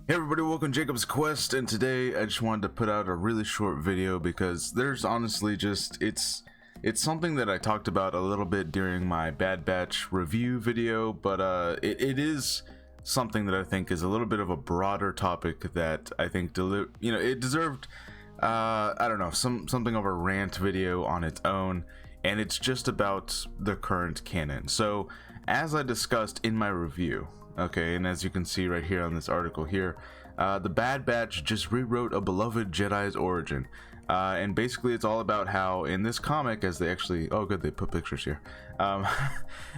Hey everybody, welcome to Jacob's Quest, and today I just wanted to put out a really short video because there's honestly just, it's something that I talked about a little bit during my Bad Batch review video, but it is something that I think is a little bit of a broader topic that I think it deserved I don't know, something of a rant video on its own, and it's just about the current canon. So as I discussed in my review, okay, and as you can see right here on this article here, the Bad Batch just rewrote a beloved Jedi's origin, and basically it's all about how in this comic, as they actually, oh good, they put pictures here,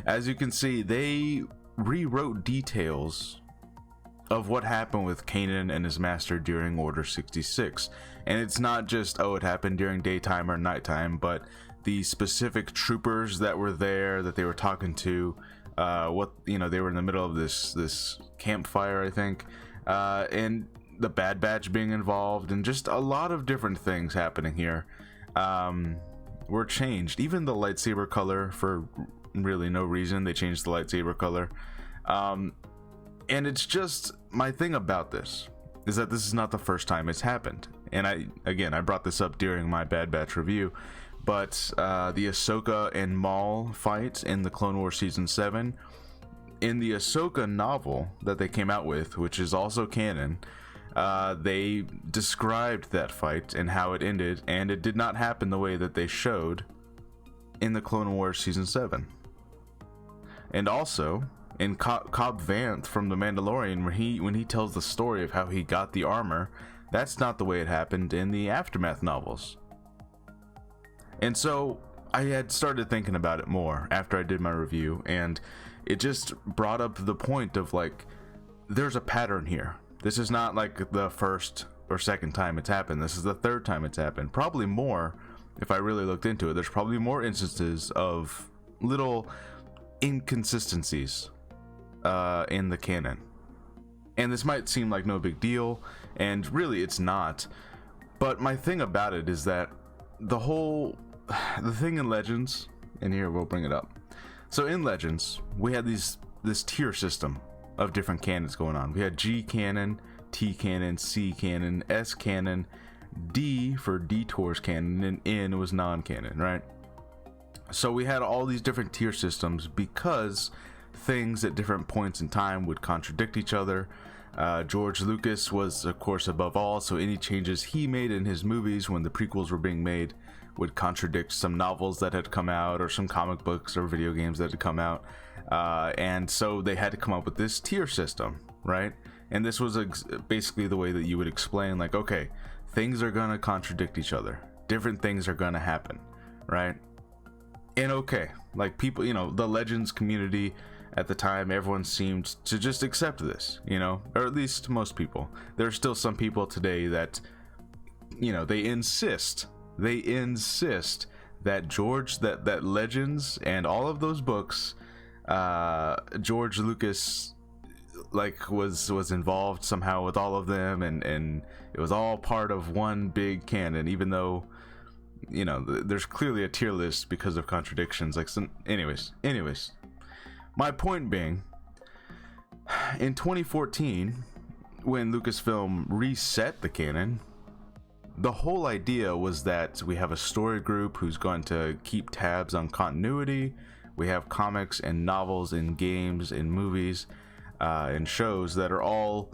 as you can see, they rewrote details of what happened with Canon and his master during Order 66. And it's not just, oh, it happened during daytime or nighttime, but the specific troopers that were there that they were talking to, they were in the middle of this campfire, I think, and the Bad Batch being involved, and just a lot of different things happening here were changed. Even the lightsaber color, for really no reason, they changed the lightsaber color. And it's just, my thing about this is that this is not the first time it's happened. And I brought this up during my Bad Batch review, but the Ahsoka and Maul fight in the Clone Wars Season 7, in the Ahsoka novel that they came out with, which is also canon, they described that fight and how it ended, and it did not happen the way that they showed in the Clone Wars Season 7. And also, in Cobb Vanth from The Mandalorian, when he tells the story of how he got the armor, that's not the way it happened in the Aftermath novels. And so I had started thinking about it more after I did my review, and it just brought up the point of, like, there's a pattern here. This is not like the first or second time it's happened. This is the third time it's happened. Probably more, if I really looked into it. There's probably more instances of little inconsistencies in the canon. And this might seem like no big deal, and really it's not. But my thing about it is that the thing in Legends, and here we'll bring it up. So in Legends, we had this tier system of different canons going on. We had G canon, T canon, C canon, S canon, D for Detours canon, and N was non-canon, right? So we had all these different tier systems because things at different points in time would contradict each other. George Lucas was, of course, above all, so any changes he made in his movies when the prequels were being made would contradict some novels that had come out, or some comic books or video games that had come out, and so they had to come up with this tier system, right? And this was basically the way that you would explain, like, okay, things are gonna contradict each other, different things are gonna happen, right? And okay, like, people, the Legends community at the time, everyone seemed to just accept this, or at least most people. There are still some people today that, they insist that that Legends and all of those books, George Lucas, like, was involved somehow with all of them, and it was all part of one big canon, even though, there's clearly a tier list because of contradictions. Like, some, anyways, my point being, in 2014, when Lucasfilm reset the canon, the whole idea was that we have a story group who's going to keep tabs on continuity. We have comics and novels and games and movies and shows that are all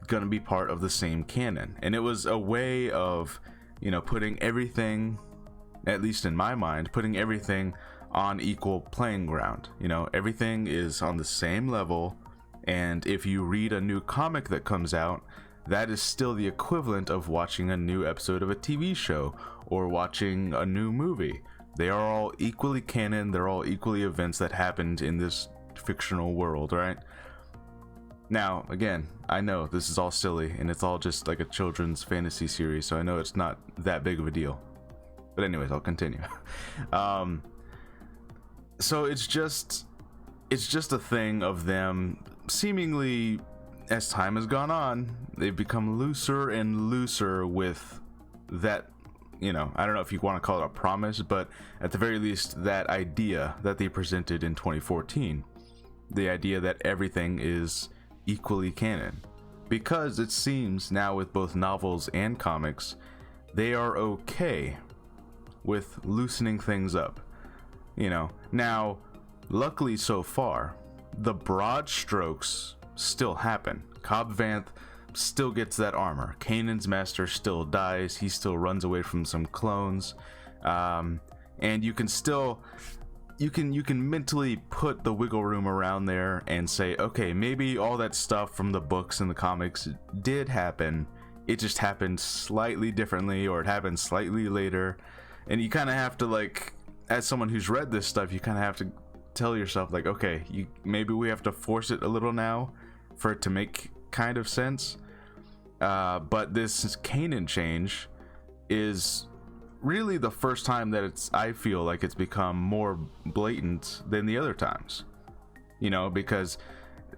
going to be part of the same canon. And it was a way of, putting everything, at least in my mind, putting everything on equal playing ground. Everything is on the same level, and if you read a new comic that comes out, that is still the equivalent of watching a new episode of a TV show or watching a new movie. They are all equally canon, they're all equally events that happened in this fictional world, right? Now, again, I know this is all silly, and it's all just like a children's fantasy series, so I know it's not that big of a deal. But anyways, I'll continue. So it's just a thing of them seemingly, as time has gone on, they've become looser and looser with that, I don't know if you want to call it a promise, but at the very least, that idea that they presented in 2014, the idea that everything is equally canon. because it seems now with both novels and comics, they are okay with loosening things up. Now, luckily so far, the broad strokes still happen. Cobb Vanth still gets that armor. Kanan's master still dies. He still runs away from some clones. And you can still... You can mentally put the wiggle room around there and say, okay, maybe all that stuff from the books and the comics did happen. It just happened slightly differently, or it happened slightly later. And you kind of have to, like, as someone who's read this stuff, you kind of have to tell yourself, like, okay, maybe we have to force it a little now for it to make kind of sense. But this Kanan change is really the first time that I feel like it's become more blatant than the other times, because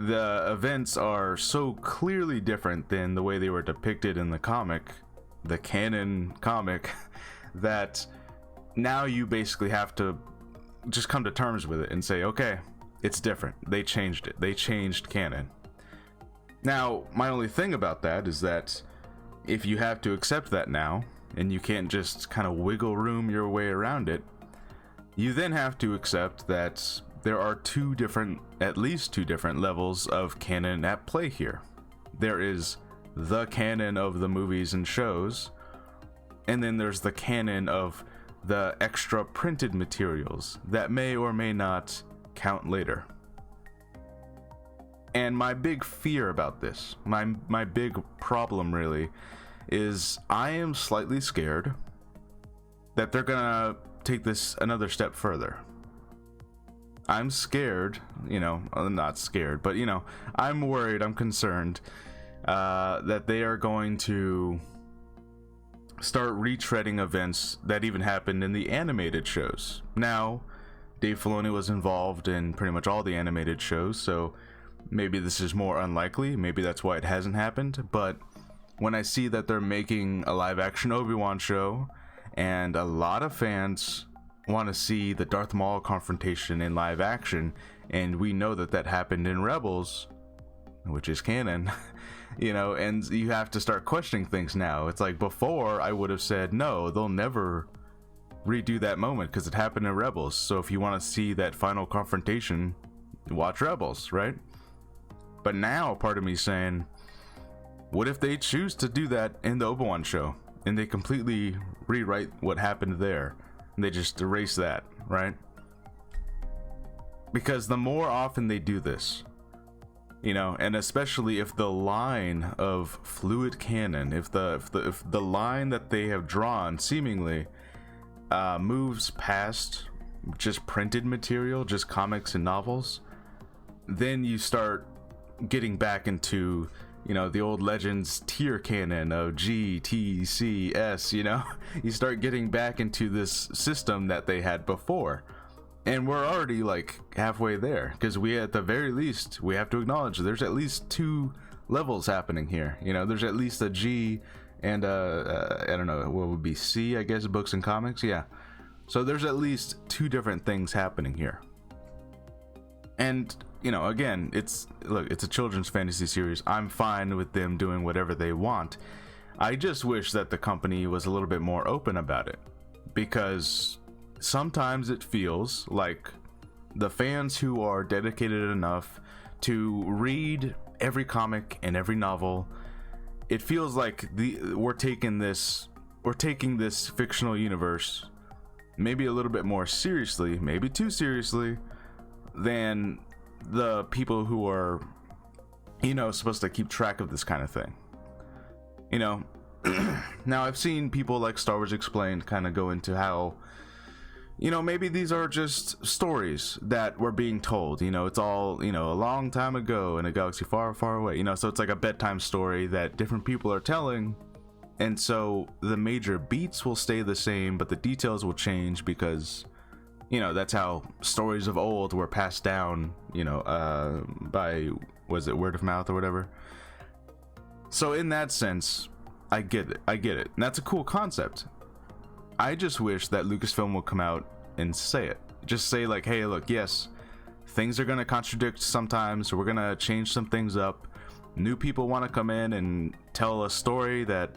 the events are so clearly different than the way they were depicted in the Canon comic, that now you basically have to just come to terms with it and say, okay, it's different. They changed it. They changed canon. Now, my only thing about that is that if you have to accept that now, and you can't just kind of wiggle room your way around it, you then have to accept that there are at least two different levels of canon at play here. There is the canon of the movies and shows, and then there's the canon of the extra printed materials that may or may not count later. And my big fear about this, my big problem really, is I am slightly scared that they're gonna take this another step further. I'm scared, I'm not scared, but I'm worried, I'm concerned that they are going to start retreading events that even happened in the animated shows. Now, Dave Filoni was involved in pretty much all the animated shows, so maybe this is more unlikely, maybe that's why it hasn't happened, but when I see that they're making a live-action Obi-Wan show, and a lot of fans want to see the Darth Maul confrontation in live action, and we know that happened in Rebels, which is canon, and you have to start questioning things now. It's like, before I would have said, no, they'll never redo that moment because it happened in Rebels, so if you want to see that final confrontation, watch Rebels, right? But now part of me saying, what if they choose to do that in the Obi-Wan show and they completely rewrite what happened there and they just erase that, right? Because the more often they do this, and especially if the line of fluid canon, if the line that they have drawn seemingly moves past just printed material, just comics and novels, then you start getting back into the old Legends tier canon of G, T, C, S, you start getting back into this system that they had before. And we're already like halfway there, because at the very least, we have to acknowledge there's at least two levels happening here. There's at least a G and I don't know, what would be C, I guess, books and comics. Yeah. So there's at least two different things happening here. And again, it's a children's fantasy series. I'm fine with them doing whatever they want. I just wish that the company was a little bit more open about it, because sometimes it feels like the fans who are dedicated enough to read every comic and every novel, it feels like we're taking this fictional universe maybe a little bit more seriously, maybe too seriously, than the people who are supposed to keep track of this kind of thing. Now I've seen people like Star Wars Explained kind of go into how maybe these are just stories that were being told, it's all a long time ago in a galaxy far, far away, so it's like a bedtime story that different people are telling, and so the major beats will stay the same but the details will change, because that's how stories of old were passed down, by, was it word of mouth or whatever? So in that sense, I get it. And that's a cool concept. I just wish that Lucasfilm would come out and say it. Just say like, hey, look, yes, things are going to contradict sometimes. We're going to change some things up. new people want to come in and tell a story that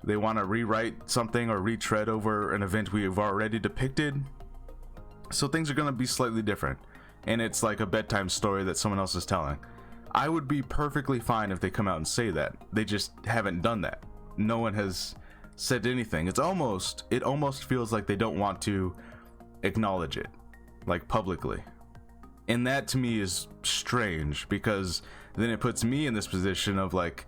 they want to rewrite something or retread over an event we've already depicted. So things are going to be slightly different, and it's like a bedtime story that someone else is telling. I would be perfectly fine if they come out and say that. They just haven't done that. No one has said anything. It almost feels like they don't want to acknowledge it, like publicly. And that to me is strange, because then it puts me in this position of like,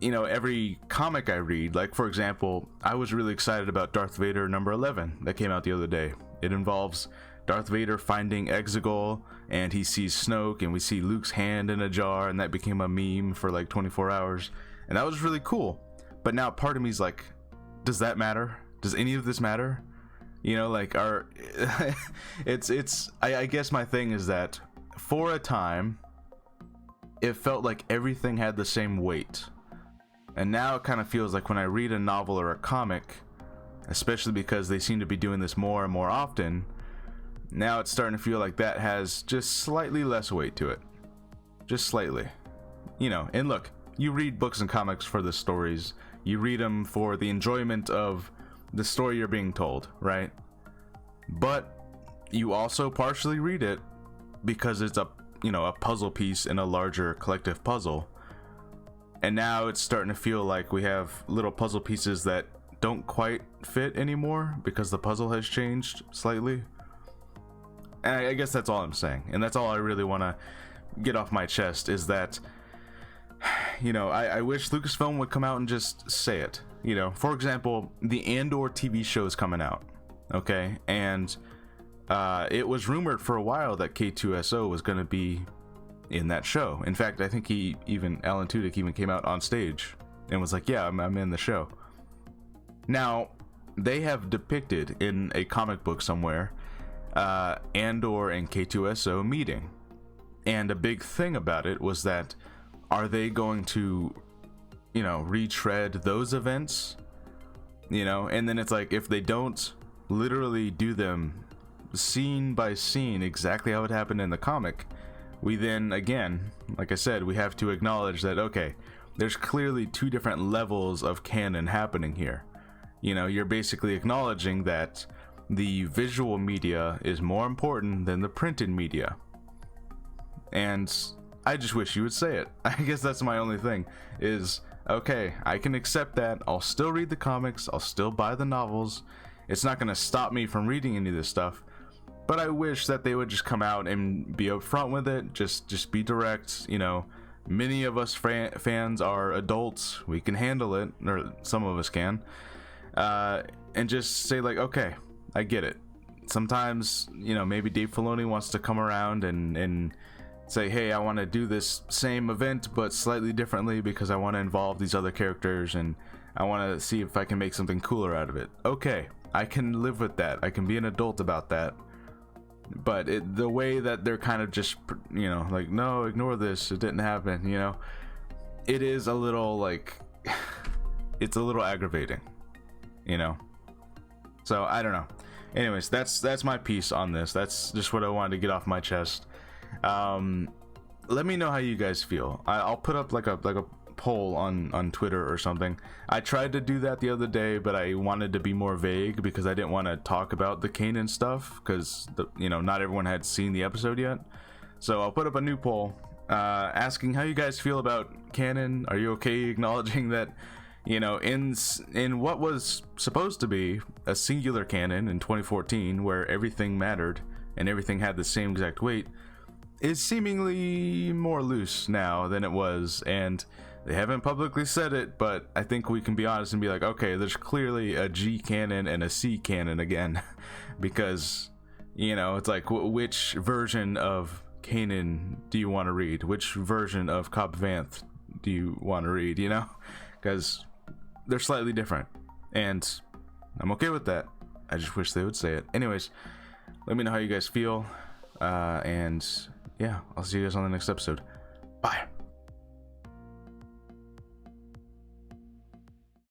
you know, every comic I read, like for example, I was really excited about Darth Vader number 11 that came out the other day. It involves Darth Vader finding Exegol, and he sees Snoke, and we see Luke's hand in a jar, and that became a meme for like 24 hours, and that was really cool. But now part of me is like, does that matter? Does any of this matter? You know, like, I guess my thing is that for a time it felt like everything had the same weight, and now it kind of feels like when I read a novel or a comic, especially because they seem to be doing this more and more often, now it's starting to feel like that has just slightly less weight to it. Just slightly. You know, and look, you read books and comics for the stories. You read them for the enjoyment of the story you're being told, right? But you also partially read it because it's a, you know, a puzzle piece in a larger collective puzzle. And now it's starting to feel like we have little puzzle pieces that don't quite fit anymore because the puzzle has changed slightly. And I guess that's all I'm saying, and that's all I really want to get off my chest, is that, you know, I wish Lucasfilm would come out and just say it. You know, for example, the Andor TV show is coming out, okay, and it was rumored for a while that K2SO was going to be in that show. In fact, I think Alan Tudyk even came out on stage and was like, yeah, I'm in the show. Now, they have depicted in a comic book somewhere Andor and K2SO meeting, and a big thing about it was that, are they going to, you know, retread those events, you know? And then it's like, if they don't literally do them scene by scene exactly how it happened in the comic, we then, again, like I said, we have to acknowledge that, okay, there's clearly two different levels of canon happening here. You know, you're basically acknowledging that the visual media is more important than the printed media. And I just wish you would say it. I guess that's my only thing, is, okay, I can accept that. I'll still read the comics. I'll still buy the novels. It's not going to stop me from reading any of this stuff. But I wish that they would just come out and be upfront with it. Just be direct. You know, many of us fans are adults. We can handle it, or some of us can. And just say like, okay, I get it. Sometimes, you know, maybe Dave Filoni wants to come around and say, hey, I want to do this same event but slightly differently because I want to involve these other characters and I want to see if I can make something cooler out of it. Okay, I can live with that. I can be an adult about that. But the way that they're kind of just, you know, like, no, ignore this, it didn't happen, you know, it is a little like, it's a little aggravating, you know. So I don't know. Anyways, that's my piece on this. That's just what I wanted to get off my chest. Let me know how you guys feel. I'll put up like a poll on Twitter or something. I tried to do that the other day, but I wanted to be more vague because I didn't want to talk about the Canon stuff, because you know, not everyone had seen the episode yet. So I'll put up a new poll asking how you guys feel about Canon. Are you okay acknowledging that, you know, in what was supposed to be a singular canon in 2014, where everything mattered and everything had the same exact weight, is seemingly more loose now than it was? And they haven't publicly said it, but I think we can be honest and be like, okay, there's clearly a G canon and a C canon again. Because, you know, it's like, which version of Canon do you want to read? Which version of Cobb Vanth do you want to read, you know? Because they're slightly different, and I'm okay with that. I just wish they would say it. Anyways, let me know how you guys feel, and yeah, I'll see you guys on the next episode. Bye.